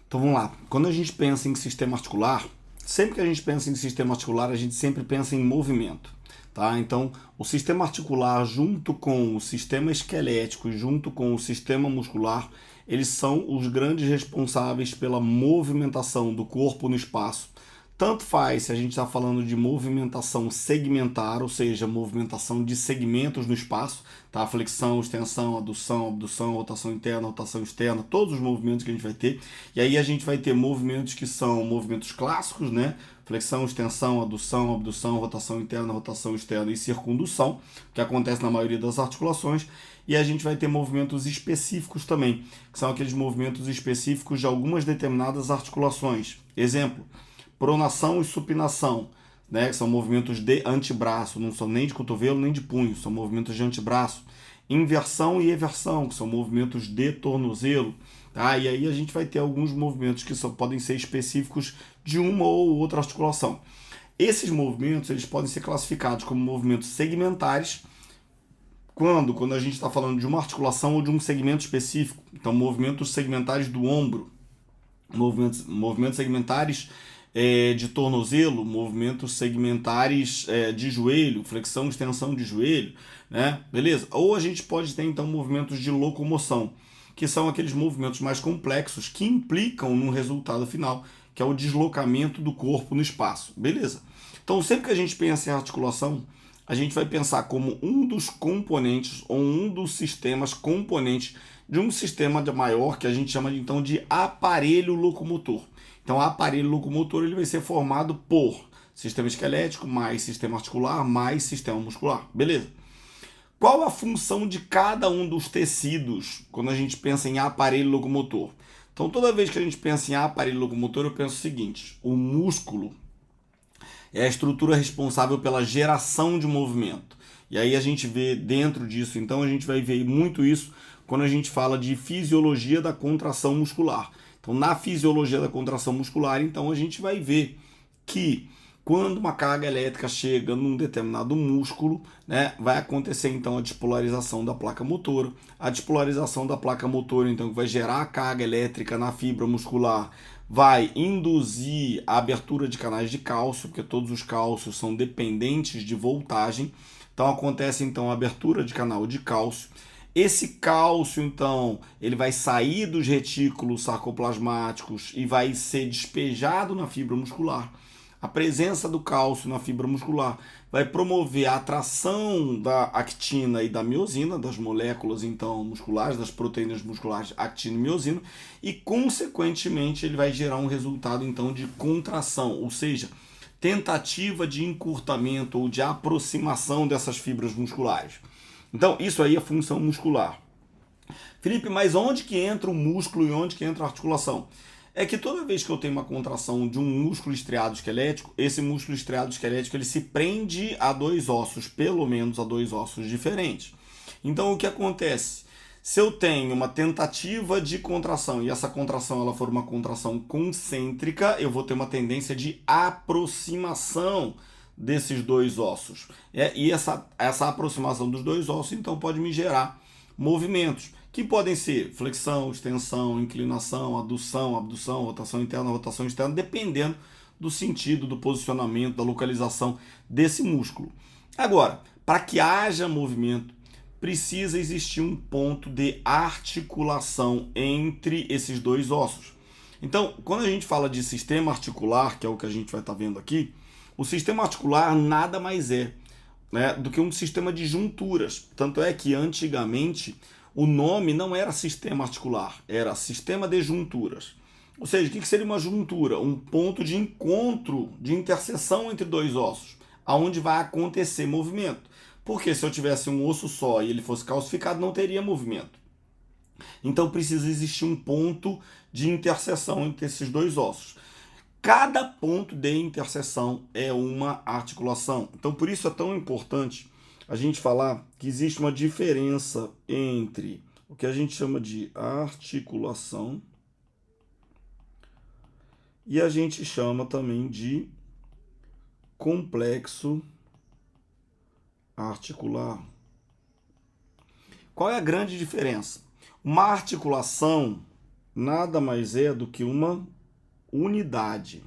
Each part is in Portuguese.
Então vamos lá. Quando a gente pensa em sistema articular, sempre que a gente pensa em sistema articular, a gente sempre pensa em movimento. Tá? Então, o sistema articular, junto com o sistema esquelético, junto com o sistema muscular, eles são os grandes responsáveis pela movimentação do corpo no espaço. Tanto faz se a gente está falando de movimentação segmentar, ou seja, movimentação de segmentos no espaço, tá? Flexão, extensão, adução, abdução, rotação interna, rotação externa, todos os movimentos que a gente vai ter. E aí a gente vai ter movimentos que são movimentos clássicos, né? Flexão, extensão, adução, abdução, rotação interna, rotação externa e circundução, que acontece na maioria das articulações. E a gente vai ter movimentos específicos também, que são aqueles movimentos específicos de algumas determinadas articulações. Exemplo, pronação e supinação, né, que são movimentos de antebraço, não são nem de cotovelo nem de punho, são movimentos de antebraço. Inversão e eversão, que são movimentos de tornozelo. Tá? E aí a gente vai ter alguns movimentos que podem ser específicos de uma ou outra articulação. Esses movimentos eles podem ser classificados como movimentos segmentares, quando a gente está falando de uma articulação ou de um segmento específico. Então, movimentos segmentares do ombro, movimentos segmentares de tornozelo, movimentos segmentares de joelho, flexão, extensão de joelho, né? Beleza? Ou a gente pode ter então movimentos de locomoção, que são aqueles movimentos mais complexos que implicam no resultado final, que é o deslocamento do corpo no espaço. Beleza? Então, sempre que a gente pensa em articulação, a gente vai pensar como um dos componentes ou um dos sistemas componentes de um sistema maior que a gente chama então de aparelho locomotor. Então, o aparelho locomotor ele vai ser formado por sistema esquelético, mais sistema articular, mais sistema muscular. Beleza? Qual a função de cada um dos tecidos quando a gente pensa em aparelho locomotor? Então, toda vez que a gente pensa em aparelho locomotor, eu penso o seguinte: o músculo é a estrutura responsável pela geração de movimento. E aí a gente vê dentro disso, então a gente vai ver muito isso quando a gente fala de fisiologia da contração muscular. Então, na fisiologia da contração muscular, então a gente vai ver que quando uma carga elétrica chega num determinado músculo, né, vai acontecer então a despolarização da placa motora. A despolarização da placa motora, então, que vai gerar a carga elétrica na fibra muscular, vai induzir a abertura de canais de cálcio, porque todos os cálcios são dependentes de voltagem. Então acontece então a abertura de canal de cálcio. Esse cálcio, então, ele vai sair dos retículos sarcoplasmáticos e vai ser despejado na fibra muscular. A presença do cálcio na fibra muscular vai promover a atração da actina e da miosina, das moléculas então musculares, das proteínas musculares actina e miosina, e consequentemente ele vai gerar um resultado então de contração, ou seja, tentativa de encurtamento ou de aproximação dessas fibras musculares. Então, isso aí é função muscular. Felipe, mas onde que entra o músculo e onde que entra a articulação? É que toda vez que eu tenho uma contração de um músculo estriado esquelético, esse músculo estriado esquelético ele se prende a dois ossos, pelo menos a dois ossos diferentes. Então, o que acontece? Se eu tenho uma tentativa de contração e essa contração ela for uma contração concêntrica, eu vou ter uma tendência de aproximação desses dois ossos. E essa aproximação dos dois ossos, então, pode me gerar movimentos, que podem ser flexão, extensão, inclinação, adução, abdução, rotação interna, rotação externa, dependendo do sentido, do posicionamento, da localização desse músculo. Agora, para que haja movimento, precisa existir um ponto de articulação entre esses dois ossos. Então, quando a gente fala de sistema articular, que é o que a gente vai estar vendo aqui, o sistema articular nada mais é, né, do que um sistema de junturas. Tanto é que antigamente o nome não era sistema articular, era sistema de junturas. Ou seja, o que seria uma juntura? Um ponto de encontro, de interseção entre dois ossos, aonde vai acontecer movimento. Porque se eu tivesse um osso só e ele fosse calcificado, não teria movimento. Então precisa existir um ponto de interseção entre esses dois ossos. Cada ponto de interseção é uma articulação. Então, por isso é tão importante a gente falar que existe uma diferença entre o que a gente chama de articulação e a gente chama também de complexo articular. Qual é a grande diferença? Uma articulação, nada mais é do que uma unidade.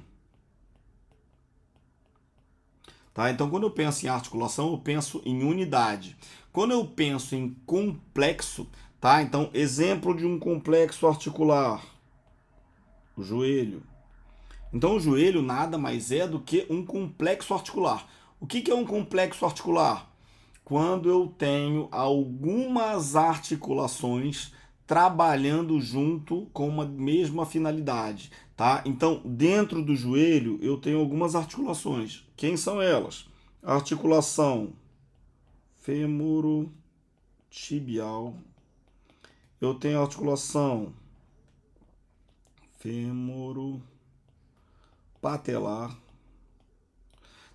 Tá? Então, quando eu penso em articulação, eu penso em unidade. Quando eu penso em complexo, tá? Então, exemplo de um complexo articular, o joelho. Então, o joelho nada mais é do que um complexo articular. O que é um complexo articular? Quando eu tenho algumas articulações trabalhando junto com uma mesma finalidade, tá? Então, dentro do joelho, eu tenho algumas articulações. Quem são elas? Articulação femorotibial. Eu tenho a articulação femoropatelar.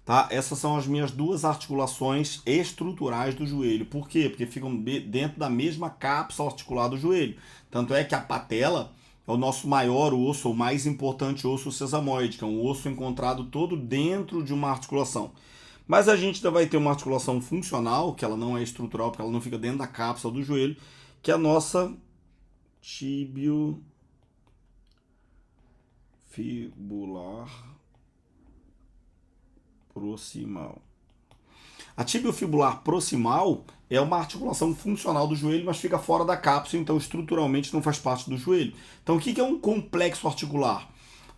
Tá? Essas são as minhas duas articulações estruturais do joelho. Por quê? Porque ficam dentro da mesma cápsula articular do joelho. Tanto é que a patela é o nosso maior osso, o mais importante osso sesamoide, que é um osso encontrado todo dentro de uma articulação. Mas a gente ainda vai ter uma articulação funcional, que ela não é estrutural, porque ela não fica dentro da cápsula do joelho, que é a nossa tibiofibular proximal. A tibiofibular proximal é uma articulação funcional do joelho, mas fica fora da cápsula, então estruturalmente não faz parte do joelho. Então o que é um complexo articular?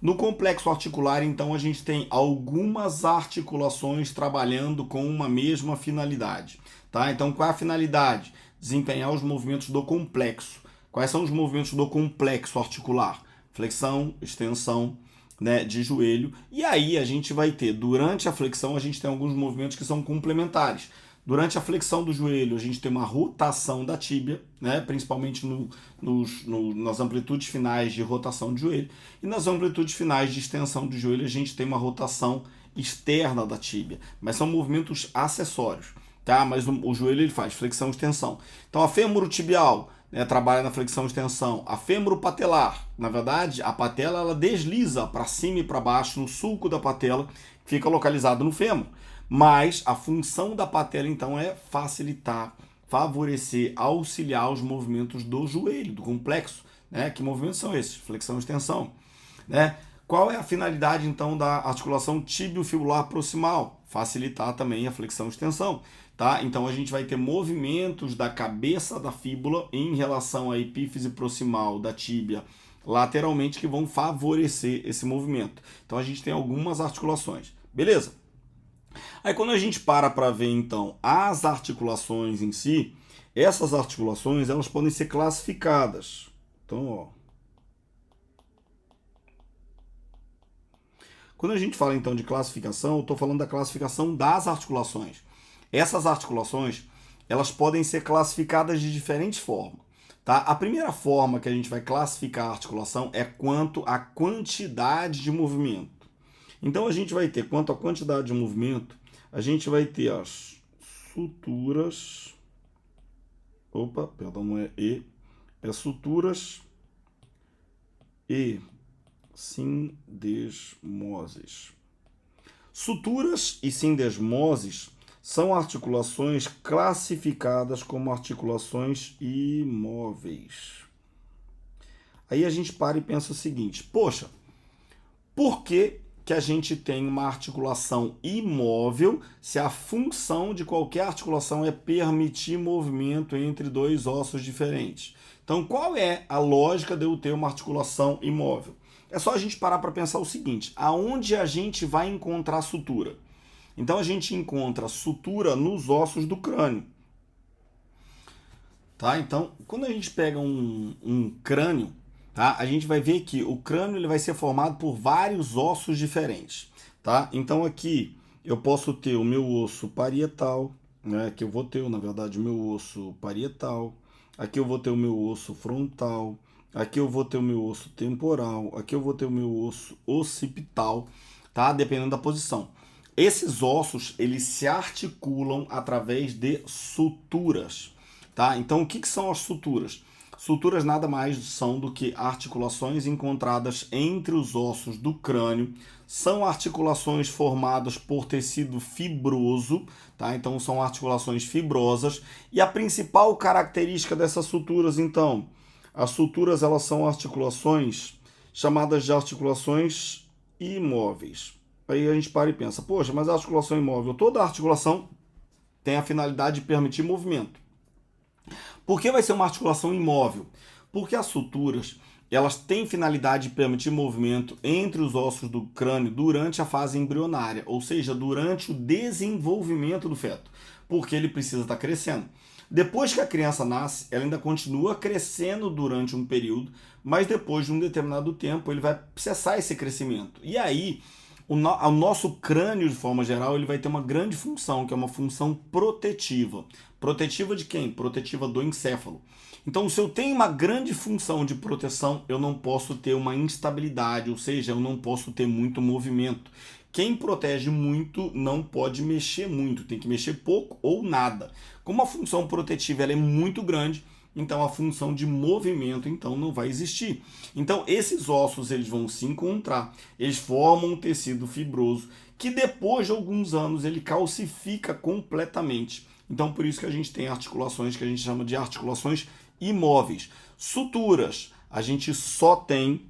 No complexo articular, então, a gente tem algumas articulações trabalhando com uma mesma finalidade. Tá? Então, qual é a finalidade? Desempenhar os movimentos do complexo. Quais são os movimentos do complexo articular? Flexão, extensão, né, de joelho. E aí a gente vai ter, durante a flexão, a gente tem alguns movimentos que são complementares. Durante a flexão do joelho, a gente tem uma rotação da tíbia, né, principalmente nas amplitudes finais de rotação de joelho. E nas amplitudes finais de extensão do joelho, a gente tem uma rotação externa da tíbia. Mas são movimentos acessórios. Tá? Mas o joelho ele faz flexão e extensão. Então a femorotibial, né, trabalha na flexão e extensão. A femoropatelar, na verdade, a patela ela desliza para cima e para baixo no sulco da patela, que fica localizado no fêmur. Mas a função da patela, então, é facilitar, favorecer, auxiliar os movimentos do joelho, do complexo. Né? Que movimentos são esses? Flexão e extensão. Né? Qual é a finalidade, então, da articulação tibiofibular proximal? Facilitar também a flexão e extensão. Tá? Então, a gente vai ter movimentos da cabeça da fíbula em relação à epífise proximal da tíbia lateralmente que vão favorecer esse movimento. Então, a gente tem algumas articulações. Beleza? Aí quando a gente para ver então as articulações em si, essas articulações elas podem ser classificadas. Então, ó, quando a gente fala então de classificação, eu estou falando da classificação das articulações. Essas articulações elas podem ser classificadas de diferentes formas. Tá? A primeira forma que a gente vai classificar a articulação é quanto à quantidade de movimento. Então a gente vai ter, quanto à quantidade de movimento, a gente vai ter as suturas. Opa, perdão, não é E. É suturas e sindesmoses. Suturas e sindesmoses são articulações classificadas como articulações imóveis. Aí a gente para e pensa o seguinte: poxa, por que a gente tem uma articulação imóvel se a função de qualquer articulação é permitir movimento entre dois ossos diferentes? Então, qual é a lógica de eu ter uma articulação imóvel? É só a gente parar para pensar o seguinte: aonde a gente vai encontrar sutura? Então, a gente encontra sutura nos ossos do crânio. Tá? Então, quando a gente pega um crânio, tá? A gente vai ver que o crânio ele vai ser formado por vários ossos diferentes. Tá? Então, aqui eu posso ter o meu osso parietal, né? Que eu vou ter, na verdade, o meu osso parietal. Aqui eu vou ter o meu osso frontal. Aqui eu vou ter o meu osso temporal. Aqui eu vou ter o meu osso occipital, tá? Dependendo da posição. Esses ossos, eles se articulam através de suturas, tá? Então, o que são as suturas? Suturas nada mais são do que articulações encontradas entre os ossos do crânio. São articulações formadas por tecido fibroso, tá? Então, são articulações fibrosas. E a principal característica dessas suturas, então, As suturas, elas são articulações chamadas de articulações imóveis. Aí a gente para e pensa, poxa, mas a articulação imóvel, toda articulação tem a finalidade de permitir movimento. Por que vai ser uma articulação imóvel? Porque as suturas, elas têm finalidade de permitir movimento entre os ossos do crânio durante a fase embrionária, ou seja, durante o desenvolvimento do feto, porque ele precisa estar crescendo. Depois que a criança nasce, ela ainda continua crescendo durante um período, mas depois de um determinado tempo ele vai cessar esse crescimento. E aí, o nosso crânio, de forma geral, ele vai ter uma grande função, que é uma função protetiva. Protetiva de quem? Protetiva do encéfalo. Então, se eu tenho uma grande função de proteção, eu não posso ter uma instabilidade, ou seja, eu não posso ter muito movimento. Quem protege muito não pode mexer muito, tem que mexer pouco ou nada. Como a função protetiva ela é muito grande, então a função de movimento então não vai existir. Então esses ossos eles vão se encontrar, eles formam um tecido fibroso que depois de alguns anos ele calcifica completamente. Então por isso que a gente tem articulações que a gente chama de articulações imóveis. Suturas a gente só tem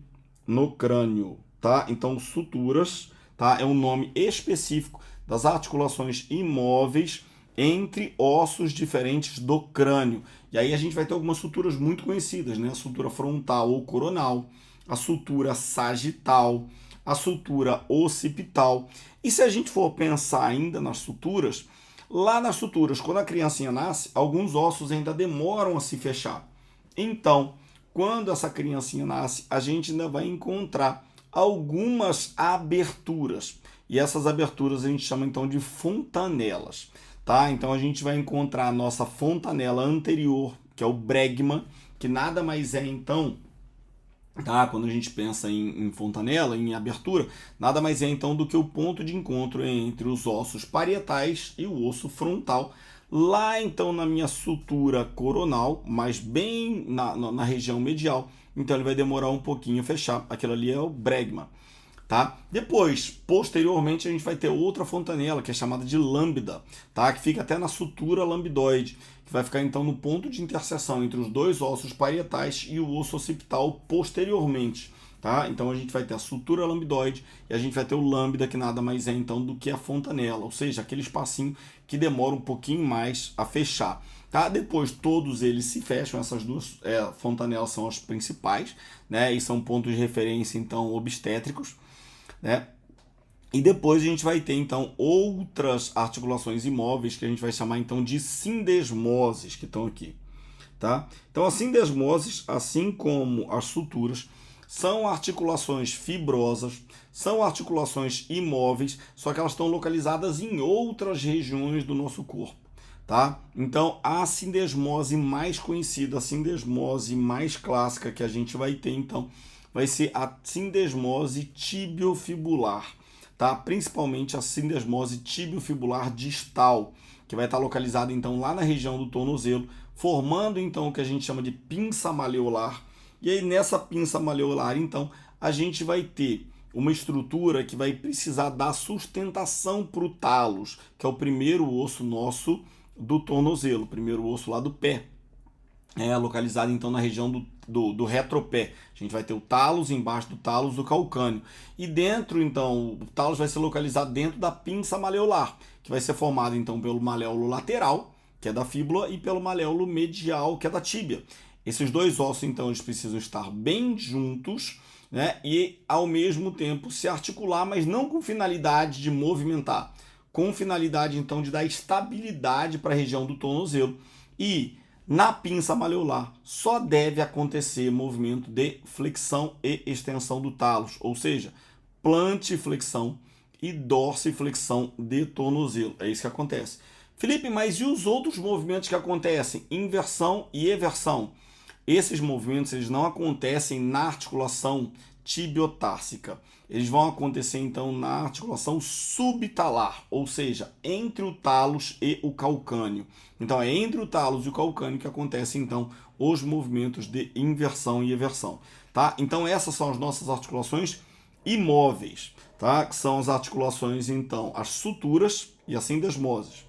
no crânio, tá? Então suturas, tá? É um nome específico das articulações imóveis entre ossos diferentes do crânio. E aí a gente vai ter algumas suturas muito conhecidas, né? A sutura frontal ou coronal, a sutura sagital, a sutura occipital. E se a gente for pensar ainda nas suturas, lá nas suturas, quando a criancinha nasce, alguns ossos ainda demoram a se fechar. Então, quando essa criancinha nasce, a gente ainda vai encontrar algumas aberturas. E essas aberturas a gente chama então de fontanelas. Tá? Então a gente vai encontrar a nossa fontanela anterior, que é o bregma, que nada mais é então, tá? Quando a gente pensa em fontanela, em abertura, nada mais é então do que o ponto de encontro entre os ossos parietais e o osso frontal, lá então na minha sutura coronal, mas bem na região medial, então ele vai demorar um pouquinho a fechar, aquilo ali é o bregma. Tá? Depois, posteriormente, a gente vai ter outra fontanela, que é chamada de lambda, tá? Que fica até na sutura lambidoide, que vai ficar então no ponto de interseção entre os dois ossos parietais e o osso occipital posteriormente. Tá? Então a gente vai ter a sutura lambidoide e a gente vai ter o lambda, que nada mais é então do que a fontanela, ou seja, aquele espacinho que demora um pouquinho mais a fechar. Tá? Depois todos eles se fecham, essas duas fontanelas são as principais, né? E são pontos de referência então obstétricos. Né? E depois a gente vai ter então outras articulações imóveis que a gente vai chamar então de sindesmoses, que estão aqui, tá? Então as sindesmoses, assim como as suturas, são articulações fibrosas, são articulações imóveis, só que elas estão localizadas em outras regiões do nosso corpo, tá? Então a sindesmose mais conhecida, a sindesmose mais clássica que a gente vai ter então vai ser a sindesmose tibiofibular, tá? Principalmente a sindesmose tibiofibular distal, que vai estar localizada então lá na região do tornozelo, formando então o que a gente chama de pinça maleolar. E aí nessa pinça maleolar então a gente vai ter uma estrutura que vai precisar dar sustentação para o talos, que é o primeiro osso nosso do tornozelo, o primeiro osso lá do pé. Localizado então na região do retropé. A gente vai ter o talos, embaixo do talos o calcâneo. E dentro, então, o talos vai ser localizado dentro da pinça maleolar, que vai ser formado então pelo maléolo lateral, que é da fíbula, e pelo maléolo medial, que é da tíbia. Esses dois ossos, então, eles precisam estar bem juntos, né? E ao mesmo tempo se articular, mas não com finalidade de movimentar, com finalidade então de dar estabilidade para a região do tornozelo. E na pinça maleolar só deve acontecer movimento de flexão e extensão do talos, ou seja, plantiflexão e dorsiflexão de tornozelo. É isso que acontece. Felipe, mas e os outros movimentos que acontecem? Inversão e eversão. Esses movimentos eles não acontecem na articulação tibiotársica. Eles vão acontecer então na articulação subtalar, ou seja, entre o talos e o calcâneo. Então é entre o talos e o calcâneo que acontecem então os movimentos de inversão e eversão, tá? Então essas são as nossas articulações imóveis, tá? Que são as articulações então as suturas e as sindesmoses.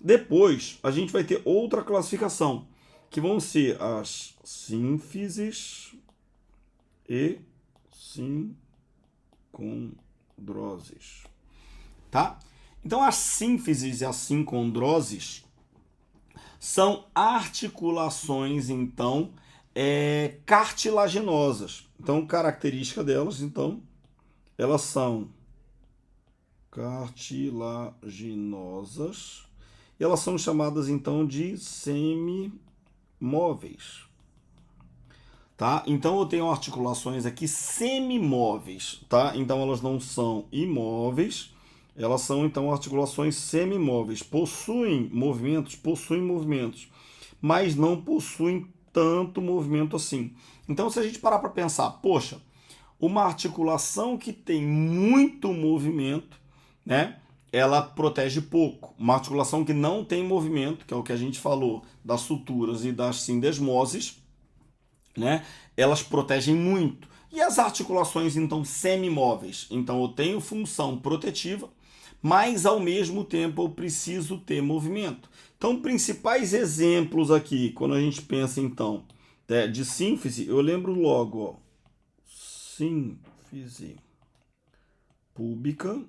Depois a gente vai ter outra classificação, que vão ser as sínfises e sincondroses, tá? Então, as sínfises e as sincondroses são articulações, então, cartilaginosas. Então, característica delas, então, elas são cartilaginosas e elas são chamadas, então, de semimóveis. Tá? Então, eu tenho articulações aqui semimóveis, tá? Então, elas não são imóveis, elas são, então, articulações semimóveis. Possuem movimentos, mas não possuem tanto movimento assim. Então, se a gente parar para pensar, poxa, uma articulação que tem muito movimento, né? Ela protege pouco. Uma articulação que não tem movimento, que é o que a gente falou das suturas e das sindesmoses, né? Elas protegem muito. E as articulações, então, semimóveis? Então, eu tenho função protetiva, mas, ao mesmo tempo, eu preciso ter movimento. Então, principais exemplos aqui, quando a gente pensa, então, de sínfise, eu lembro logo, ó, sínfise púbica.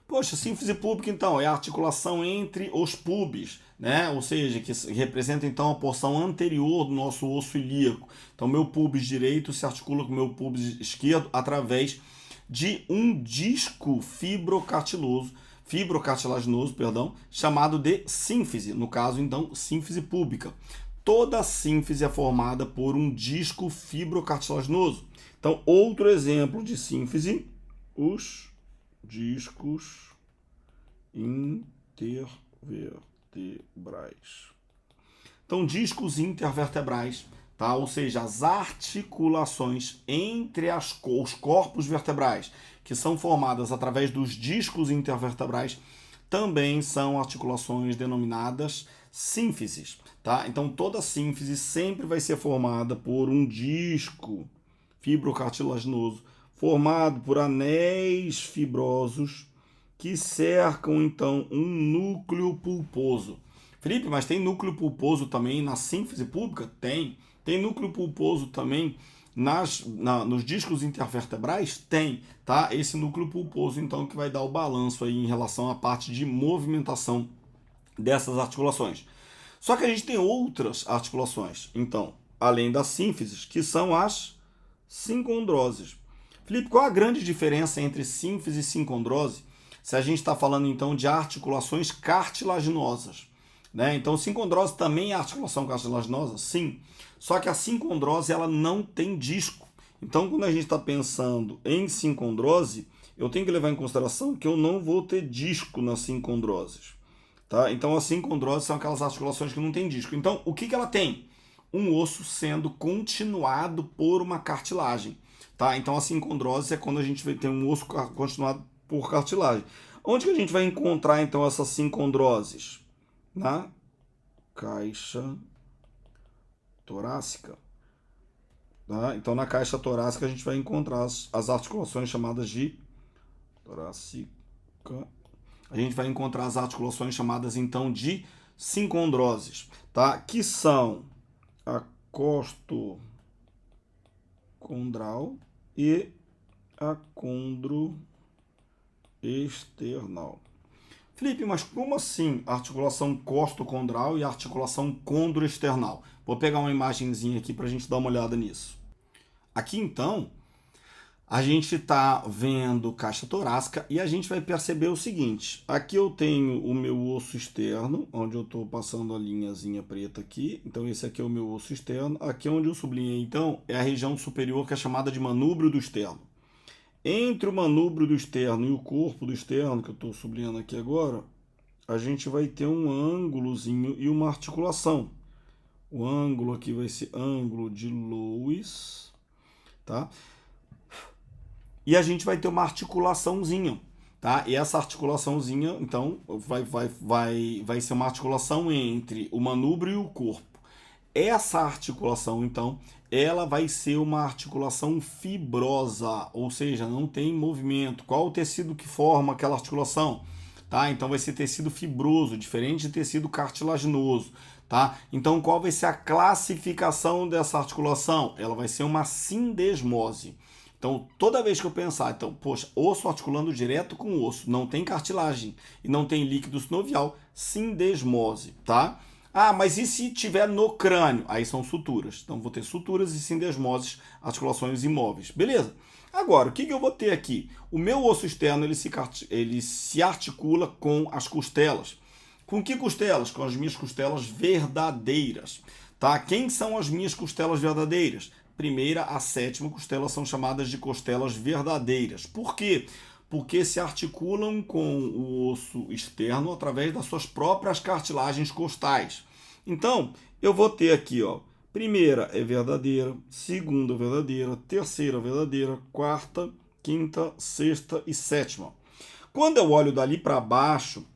Poxa, sínfise púbica, então, é a articulação entre os pubis, né? Ou seja, que representa, então, a porção anterior do nosso osso ilíaco. Então, meu pubis direito se articula com o meu pubis esquerdo através de um disco fibrocartilaginoso, chamado de sínfise. No caso, então, sínfise púbica. Toda sínfise é formada por um disco fibrocartilaginoso. Então, outro exemplo de sínfise, os discos intervertebrais. Então, discos intervertebrais, tá? Ou seja, as articulações entre os corpos vertebrais, que são formadas através dos discos intervertebrais, também são articulações denominadas sínfises, tá? Então, toda sínfise sempre vai ser formada por um disco fibrocartilaginoso formado por anéis fibrosos que cercam, então, um núcleo pulposo. Felipe, mas tem núcleo pulposo também na sínfise púbica? Tem. Tem núcleo pulposo também nos discos intervertebrais? Tem, tá? Esse núcleo pulposo, então, que vai dar o balanço aí em relação à parte de movimentação dessas articulações. Só que a gente tem outras articulações, então, além das sínfises, que são as sincondroses. Felipe, qual a grande diferença entre sínfise e sincondrose? Se a gente está falando, então, de articulações cartilaginosas, né? Então, sincondrose também é articulação cartilaginosa? Sim. Só que a sincondrose, ela não tem disco. Então, quando a gente está pensando em sincondrose, eu tenho que levar em consideração que eu não vou ter disco nas sincondroses, tá? Então, as sincondroses são aquelas articulações que não tem disco. Então, o que ela tem? Um osso sendo continuado por uma cartilagem, tá? Então, a sincondrose é quando a gente vai ter um osso continuado por cartilagem. Onde que a gente vai encontrar, então, essas sincondroses? Na caixa torácica. Tá? Então, na caixa torácica, a gente vai encontrar as articulações chamadas de torácica. A gente vai encontrar as articulações chamadas, então, de sincondroses, tá? Que são a costocondral e a condroesternal. Felipe, mas como assim articulação costocondral e articulação condroesternal? Vou pegar uma imagenzinha aqui para a gente dar uma olhada nisso. Aqui, então, a gente está vendo caixa torácica e a gente vai perceber o seguinte. Aqui eu tenho o meu osso externo, onde eu estou passando a linhazinha preta aqui. Então, esse aqui é o meu osso externo. Aqui onde eu sublinhei, então, é a região superior que é chamada de manúbrio do externo. Entre o manúbrio do externo e o corpo do externo, que eu estou sublinhando aqui agora, a gente vai ter um ângulozinho e uma articulação. O ângulo aqui vai ser ângulo de Lewis, tá? E a gente vai ter uma articulaçãozinha, tá? E essa articulaçãozinha, então, vai ser uma articulação entre o manúbrio e o corpo. Essa articulação, então, ela vai ser uma articulação fibrosa, ou seja, não tem movimento. Qual o tecido que forma aquela articulação? tá? Então vai ser tecido fibroso, diferente de tecido cartilaginoso, tá? Então qual vai ser a classificação dessa articulação? Ela vai ser uma sindesmose. Então, toda vez que eu pensar, então, poxa, osso articulando direto com osso, não tem cartilagem e não tem líquido sinovial, sindesmose, tá? Ah, mas e se tiver no crânio? Aí são suturas. Então, vou ter suturas e sindesmoses, articulações imóveis. Beleza? Agora, o que eu vou ter aqui? O meu osso externo, ele se articula com as costelas. Com que costelas? Com as minhas costelas verdadeiras, tá? Quem são as minhas costelas verdadeiras? Primeira a sétima costela são chamadas de costelas verdadeiras. Por quê? Porque se articulam com o osso externo através das suas próprias cartilagens costais. Então, eu vou ter aqui, ó, primeira é verdadeira, segunda verdadeira, terceira verdadeira, quarta, quinta, sexta e sétima. Quando eu olho dali para baixo,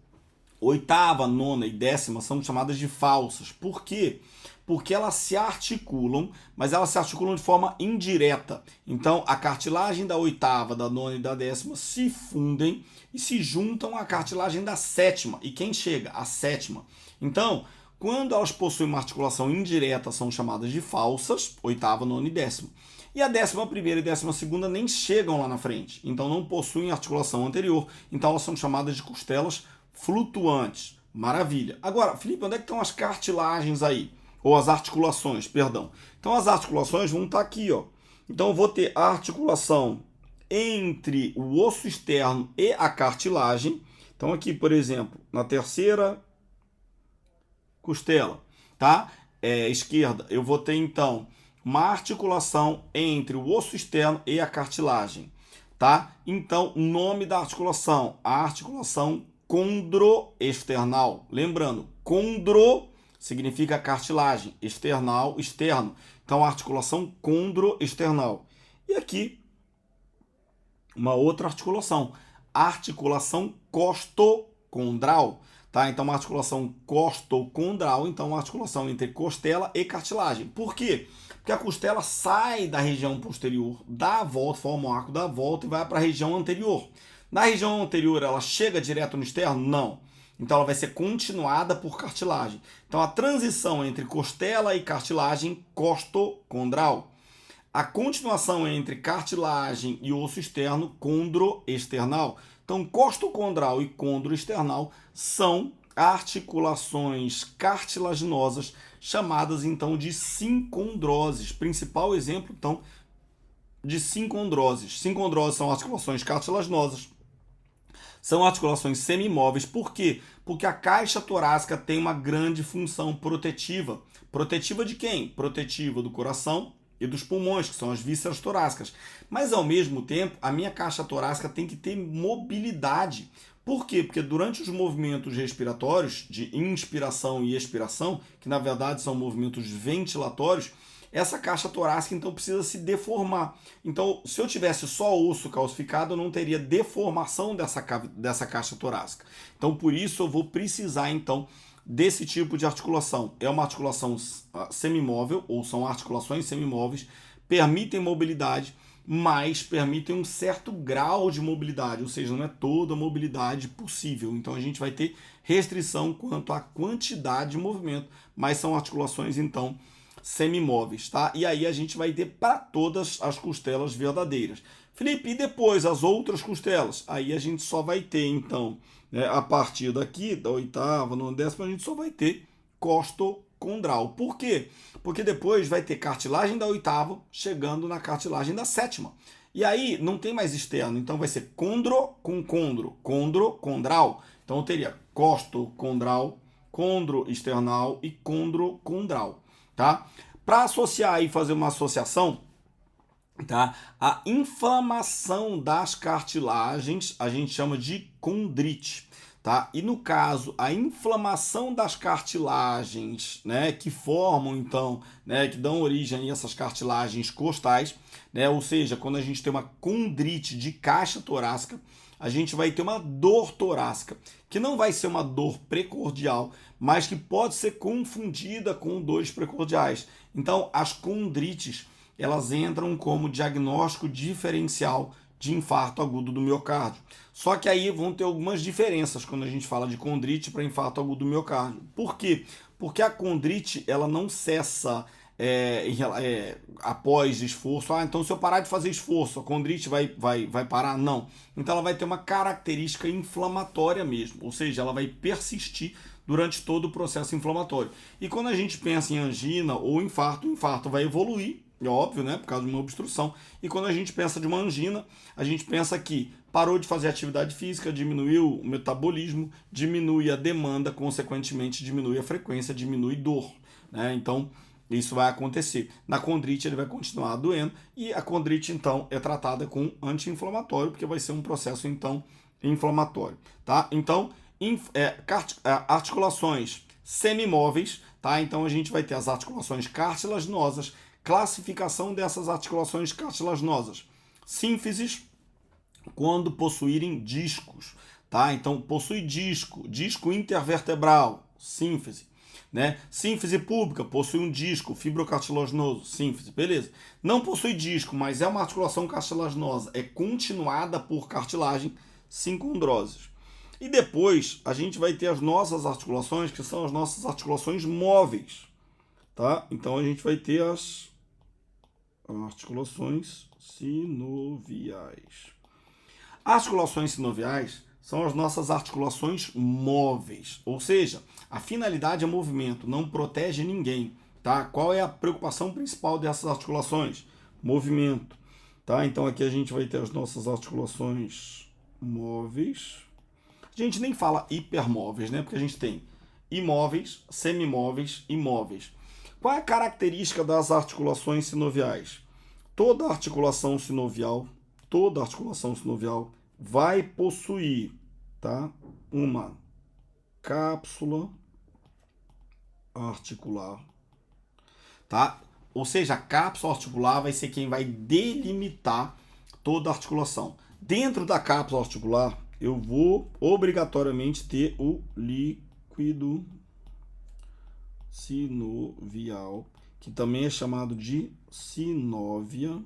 oitava, nona e décima são chamadas de falsas. Por quê? Porque elas se articulam, mas elas se articulam de forma indireta. Então, a cartilagem da oitava, da nona e da décima se fundem e se juntam à cartilagem da sétima. E quem chega? A sétima. Então, quando elas possuem uma articulação indireta, são chamadas de falsas, oitava, nona e décima. E a 11ª e 12ª nem chegam lá na frente, então não possuem articulação anterior, então elas são chamadas de costelas flutuantes. Maravilha. Agora, Felipe, onde é que estão as cartilagens aí? Ou as articulações, perdão. Então as articulações vão estar aqui, ó. Então eu vou ter a articulação entre o osso externo e a cartilagem. Então aqui, por exemplo, na terceira costela, tá? Esquerda, eu vou ter então uma articulação entre o osso externo e a cartilagem, tá? Então, o nome da articulação, a articulação condroesternal. Lembrando, condro significa cartilagem, external, externo. Então, a articulação condroesternal. E aqui, uma outra articulação, articulação costocondral. Tá? Então, uma articulação costocondral, então uma articulação entre costela e cartilagem. Por quê? Porque a costela sai da região posterior, dá a volta, forma o arco da volta e vai para a região anterior. Na região anterior, ela chega direto no externo? Não. Então, ela vai ser continuada por cartilagem. Então, a transição entre costela e cartilagem costocondral. A continuação entre cartilagem e osso externo condroesternal. Então, costocondral e condroesternal são articulações cartilaginosas chamadas então de sincondroses. Principal exemplo então de sincondroses. Sincondroses são articulações cartilaginosas. São articulações semimóveis. Por quê? Porque a caixa torácica tem uma grande função protetiva. Protetiva de quem? Protetiva do coração e dos pulmões, que são as vísceras torácicas. Mas, ao mesmo tempo, a minha caixa torácica tem que ter mobilidade. Por quê? Porque durante os movimentos respiratórios, de inspiração e expiração, que na verdade são movimentos ventilatórios, essa caixa torácica então precisa se deformar. Então, se eu tivesse só osso calcificado, eu não teria deformação dessa caixa torácica. Então, por isso eu vou precisar então desse tipo de articulação. É uma articulação semimóvel, ou são articulações semimóveis, permitem mobilidade, mas permitem um certo grau de mobilidade, ou seja, não é toda a mobilidade possível. Então a gente vai ter restrição quanto à quantidade de movimento, mas são articulações então semimóveis, tá? E aí a gente vai ter para todas as costelas verdadeiras. Felipe, e depois as outras costelas? Aí a gente só vai ter então, a partir daqui, da oitava, nona, décima, a gente só vai ter costocondral. Por quê? Porque depois vai ter cartilagem da oitava chegando na cartilagem da sétima. E aí não tem mais externo, então vai ser condro com condro, condrocondral. Então eu teria costocondral, condroesternal e condrocondral, tá? Para associar e fazer uma associação, tá? A inflamação das cartilagens a gente chama de condrite, tá? E no caso, a inflamação das cartilagens, né, que formam então, né, que dão origem a essas cartilagens costais, né, ou seja, quando a gente tem uma condrite de caixa torácica, a gente vai ter uma dor torácica, que não vai ser uma dor precordial, mas que pode ser confundida com dores precordiais. Então, as condrites, elas entram como diagnóstico diferencial de infarto agudo do miocárdio. Só que aí vão ter algumas diferenças quando a gente fala de condrite para infarto agudo do miocárdio. Por quê? Porque a condrite ela não cessa após esforço. Então se eu parar de fazer esforço, a condrite vai parar? Não. Então ela vai ter uma característica inflamatória mesmo, ou seja, ela vai persistir durante todo o processo inflamatório. E quando a gente pensa em angina ou infarto, o infarto vai evoluir, é óbvio, né, por causa de uma obstrução. E quando a gente pensa de uma angina, a gente pensa que parou de fazer atividade física, diminuiu o metabolismo, diminui a demanda, consequentemente diminui a frequência, diminui dor, né? Então isso vai acontecer. Na condrite ele vai continuar doendo e a condrite então é tratada com anti-inflamatório, porque vai ser um processo então inflamatório, tá? Então articulações semimóveis, tá? Então a gente vai ter as articulações cartilaginosas, classificação dessas articulações cartilaginosas, sínfises, quando possuírem discos, tá? Então possui disco intervertebral, sínfise, né? Sínfise púbica, possui um disco fibrocartilaginoso, sínfise, beleza. Não possui disco, mas é uma articulação cartilaginosa, é continuada por cartilagem, sincondroses. E depois a gente vai ter as nossas articulações, que são as nossas articulações móveis, tá? Então a gente vai ter as articulações sinoviais. Articulações sinoviais são as nossas articulações móveis, ou seja, a finalidade é movimento, não protege ninguém, tá? Qual é a preocupação principal dessas articulações? Movimento, tá? Então aqui a gente vai ter as nossas articulações móveis. A gente nem fala hipermóveis, né? Porque a gente tem imóveis, semimóveis e móveis. Qual é a característica das articulações sinoviais? Toda articulação sinovial vai possuir, tá, uma cápsula articular, tá? Ou seja, a cápsula articular vai ser quem vai delimitar toda a articulação. Dentro da cápsula articular, eu vou obrigatoriamente ter o líquido sinovial, que também é chamado de sinóvia,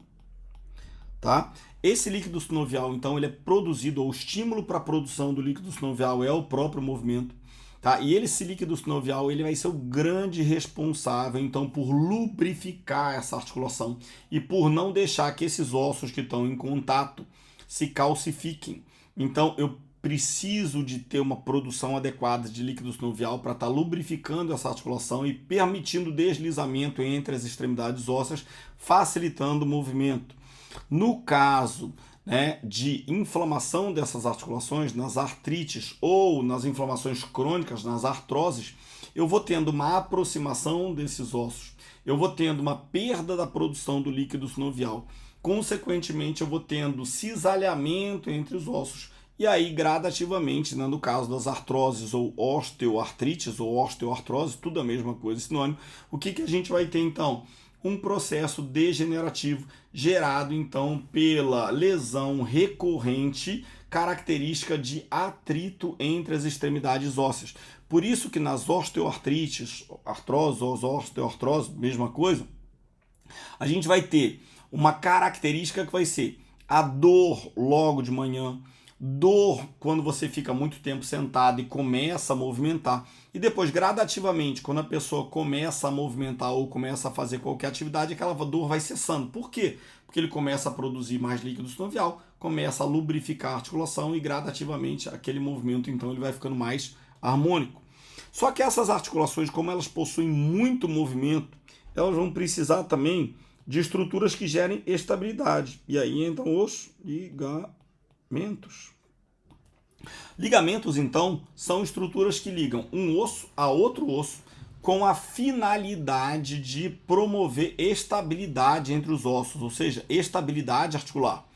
tá? Esse líquido sinovial, então, ele é produzido, ou o estímulo para a produção do líquido sinovial é o próprio movimento, tá? E esse líquido sinovial, ele vai ser o grande responsável, então, por lubrificar essa articulação e por não deixar que esses ossos que estão em contato se calcifiquem. Então, eu preciso de ter uma produção adequada de líquido sinovial para estar lubrificando essa articulação e permitindo deslizamento entre as extremidades ósseas, facilitando o movimento. No caso, né, de inflamação dessas articulações, nas artrites ou nas inflamações crônicas, nas artroses, eu vou tendo uma aproximação desses ossos, eu vou tendo uma perda da produção do líquido sinovial. Consequentemente, eu vou tendo cisalhamento entre os ossos. E aí, gradativamente, né, no caso das artroses ou osteoartrites ou osteoartrose, tudo a mesma coisa, sinônimo, o que a gente vai ter então? Um processo degenerativo gerado então pela lesão recorrente característica de atrito entre as extremidades ósseas. Por isso que nas osteoartrites, artrose ou osteoartrose, mesma coisa, a gente vai ter uma característica que vai ser a dor logo de manhã, dor quando você fica muito tempo sentado e começa a movimentar, e depois gradativamente, quando a pessoa começa a movimentar ou começa a fazer qualquer atividade, aquela dor vai cessando. Por quê? Porque ele começa a produzir mais líquido sinovial, começa a lubrificar a articulação e gradativamente aquele movimento então ele vai ficando mais harmônico. Só que essas articulações, como elas possuem muito movimento, elas vão precisar também de estruturas que gerem estabilidade. E aí entram os ligamentos. Ligamentos, então, são estruturas que ligam um osso a outro osso com a finalidade de promover estabilidade entre os ossos, ou seja, estabilidade articular.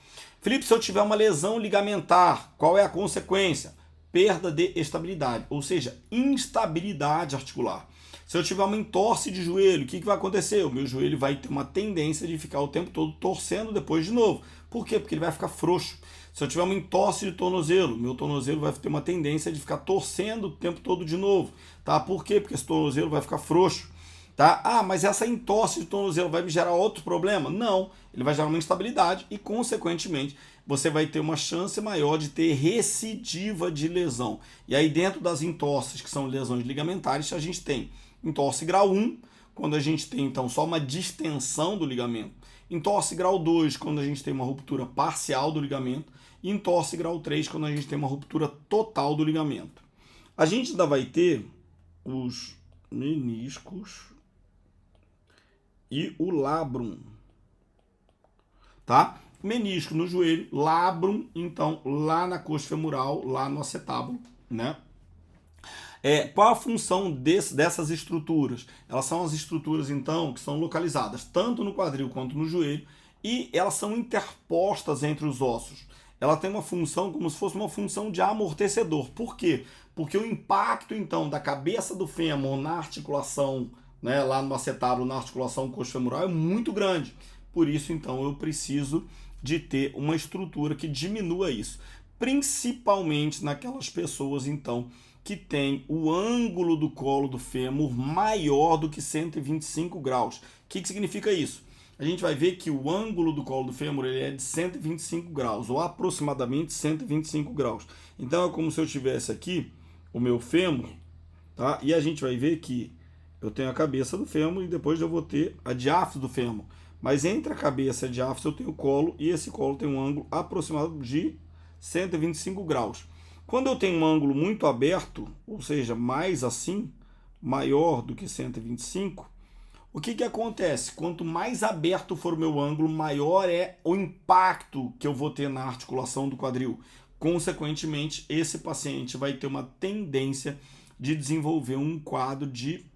Felipe, se eu tiver uma lesão ligamentar, qual é a consequência? Perda de estabilidade, ou seja, instabilidade articular. Se eu tiver uma entorse de joelho, o que vai acontecer? O meu joelho vai ter uma tendência de ficar o tempo todo torcendo depois de novo. Por quê? Porque ele vai ficar frouxo. Se eu tiver uma entorse de tornozelo, meu tornozelo vai ter uma tendência de ficar torcendo o tempo todo de novo. Tá? Por quê? Porque esse tornozelo vai ficar frouxo. Tá? Ah, mas essa entorse de tornozelo vai me gerar outro problema? Não, ele vai gerar uma instabilidade e, consequentemente, você vai ter uma chance maior de ter recidiva de lesão. E aí, dentro das entorses, que são lesões ligamentares, a gente tem entorse grau 1, quando a gente tem, então, só uma distensão do ligamento. Entorse grau 2, quando a gente tem uma ruptura parcial do ligamento. E entorse grau 3, quando a gente tem uma ruptura total do ligamento. A gente ainda vai ter os meniscos e o labrum, tá? Menisco no joelho, labrum, então, lá na coxa femoral, lá no acetábulo, né? Qual a função dessas estruturas? Elas são as estruturas, então, que são localizadas tanto no quadril quanto no joelho e elas são interpostas entre os ossos. Ela tem uma função como se fosse uma função de amortecedor. Por quê? Porque o impacto, então, da cabeça do fêmur na articulação, né, lá no acetábulo, na articulação coxofemoral, é muito grande. Por isso, então, eu preciso de ter uma estrutura que diminua isso. Principalmente naquelas pessoas, então, que tem o ângulo do colo do fêmur maior do que 125 graus. O que significa isso? A gente vai ver que o ângulo do colo do fêmur ele é de 125 graus, ou aproximadamente 125 graus. Então é como se eu tivesse aqui o meu fêmur, tá? E a gente vai ver que eu tenho a cabeça do fêmur e depois eu vou ter a diáfise do fêmur. Mas entre a cabeça e a diáfise eu tenho o colo, e esse colo tem um ângulo aproximado de 125 graus. Quando eu tenho um ângulo muito aberto, ou seja, mais assim, maior do que 125, o que acontece? Quanto mais aberto for o meu ângulo, maior é o impacto que eu vou ter na articulação do quadril. Consequentemente, esse paciente vai ter uma tendência de desenvolver um quadro de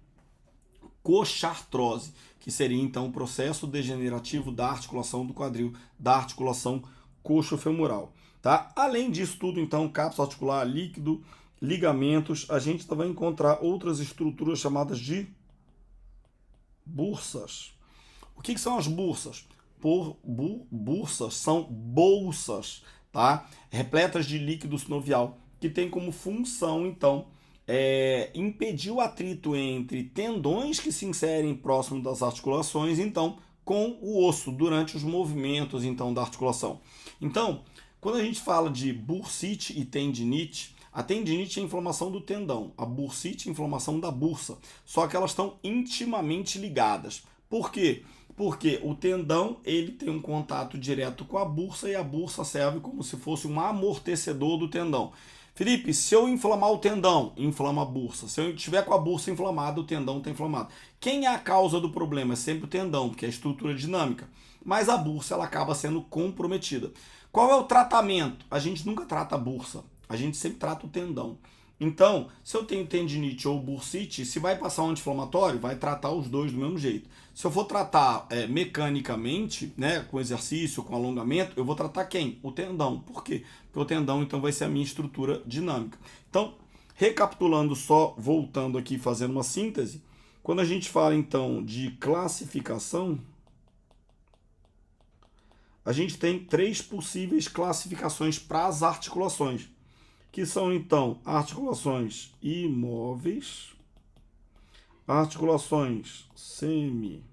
coxartrose, que seria então o processo degenerativo da articulação do quadril, da articulação coxofemoral. Tá? Além disso tudo, então, cápsula articular, líquido, ligamentos, a gente vai encontrar outras estruturas chamadas de bursas. O que são as bursas? Bursas são bolsas, tá? Repletas de líquido sinovial, que tem como função, então, impedir o atrito entre tendões que se inserem próximo das articulações, então, com o osso, durante os movimentos, então, da articulação. Então, quando a gente fala de bursite e tendinite, a tendinite é a inflamação do tendão, a bursite é a inflamação da bursa, só que elas estão intimamente ligadas. Por quê? Porque o tendão ele tem um contato direto com a bursa e a bursa serve como se fosse um amortecedor do tendão. Felipe, se eu inflamar o tendão, inflama a bursa. Se eu estiver com a bursa inflamada, o tendão está inflamado. Quem é a causa do problema? É sempre o tendão, porque é a estrutura dinâmica. Mas a bursa ela acaba sendo comprometida. Qual é o tratamento? A gente nunca trata a bursa, a gente sempre trata o tendão. Então, se eu tenho tendinite ou bursite, se vai passar um anti-inflamatório, vai tratar os dois do mesmo jeito. Se eu for tratar mecanicamente, né, com exercício, com alongamento, eu vou tratar quem? O tendão. Por quê? Porque o tendão, então, vai ser a minha estrutura dinâmica. Então, recapitulando só, voltando aqui, fazendo uma síntese, quando a gente fala, então, de classificação, a gente tem 3 possíveis classificações para as articulações, que são, então, articulações imóveis, articulações semimóveis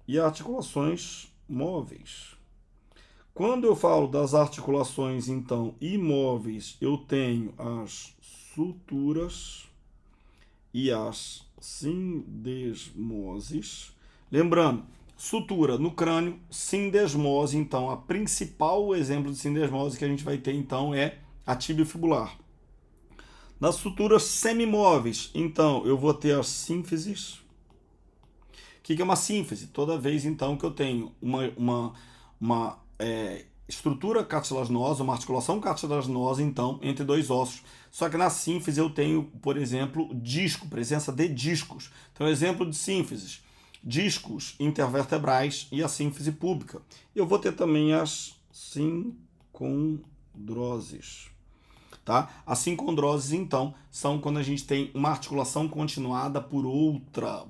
e articulações móveis. Quando eu falo das articulações, então, imóveis, eu tenho as suturas e as sindesmoses. Lembrando, sutura no crânio, sindesmose, então, a principal exemplo de sindesmose que a gente vai ter, então, é a tíbia fibular. Nas suturas semimóveis, então, eu vou ter as sínfises. O que é uma sínfise? Toda vez, então, que eu tenho uma estrutura cartilaginosa, uma articulação cartilaginosa, então, entre dois ossos. Só que na sínfise eu tenho, por exemplo, disco, presença de discos. Então, exemplo de sínfises: discos intervertebrais e a sínfise púbica. Eu vou ter também as sincondroses. Tá? As sincondroses, então, são quando a gente tem uma articulação continuada por outra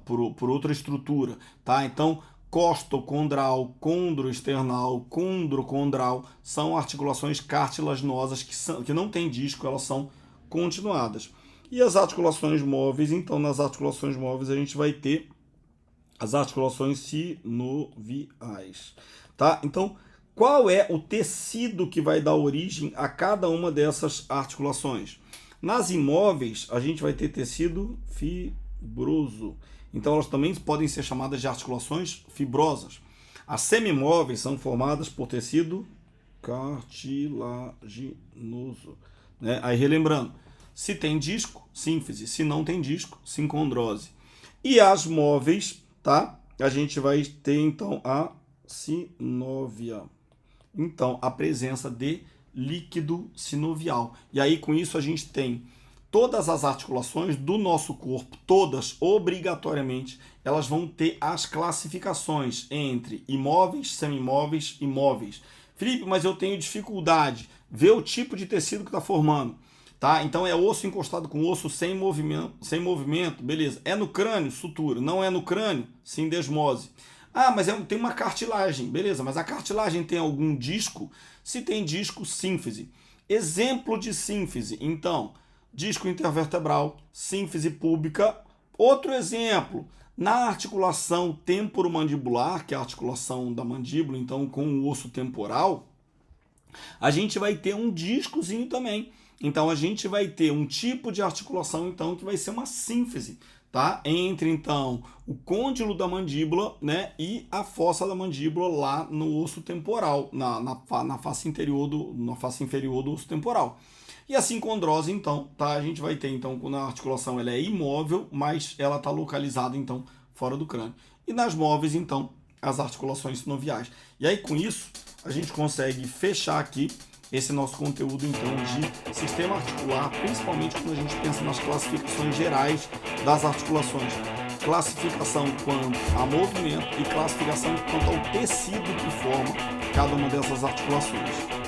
estrutura. Tá? Então, costocondral, condroesternal, condrocondral são articulações cartilaginosas que não têm disco, elas são continuadas. E as articulações móveis, então nas articulações móveis a gente vai ter as articulações sinoviais, tá? Então, qual é o tecido que vai dar origem a cada uma dessas articulações? Nas imóveis, a gente vai ter tecido fibroso. Então, elas também podem ser chamadas de articulações fibrosas. As semimóveis são formadas por tecido cartilaginoso, né? Aí, relembrando, se tem disco, sínfise. Se não tem disco, sincondrose. E as móveis, tá? A gente vai ter, então, a sinóvia. Então, a presença de líquido sinovial. E aí, com isso, a gente tem todas as articulações do nosso corpo, todas, obrigatoriamente, elas vão ter as classificações entre imóveis, semimóveis e móveis. Felipe, mas eu tenho dificuldade. Vê o tipo de tecido que está formando. Tá? Então é osso encostado com osso sem movimento, beleza. É no crânio, sutura. Não é no crânio, sindesmose. Ah, mas tem uma cartilagem, beleza. Mas a cartilagem tem algum disco? Se tem disco, sínfise. Exemplo de sínfise, então, disco intervertebral, sínfise púbica. Outro exemplo, na articulação temporomandibular, que é a articulação da mandíbula, então com o osso temporal, a gente vai ter um discozinho também. Então, a gente vai ter um tipo de articulação, então, que vai ser uma sínfise, tá? Entre, então, o côndilo da mandíbula, né, e a fossa da mandíbula lá no osso temporal, na face inferior do osso temporal. E a sincondrose, então, tá? A gente vai ter, então, quando a articulação ela é imóvel, mas ela está localizada, então, fora do crânio. E nas móveis, então, as articulações sinoviais. E aí, com isso, a gente consegue fechar aqui esse nosso conteúdo, então, de sistema articular, principalmente quando a gente pensa nas classificações gerais das articulações. Classificação quanto a movimento e classificação quanto ao tecido que forma cada uma dessas articulações.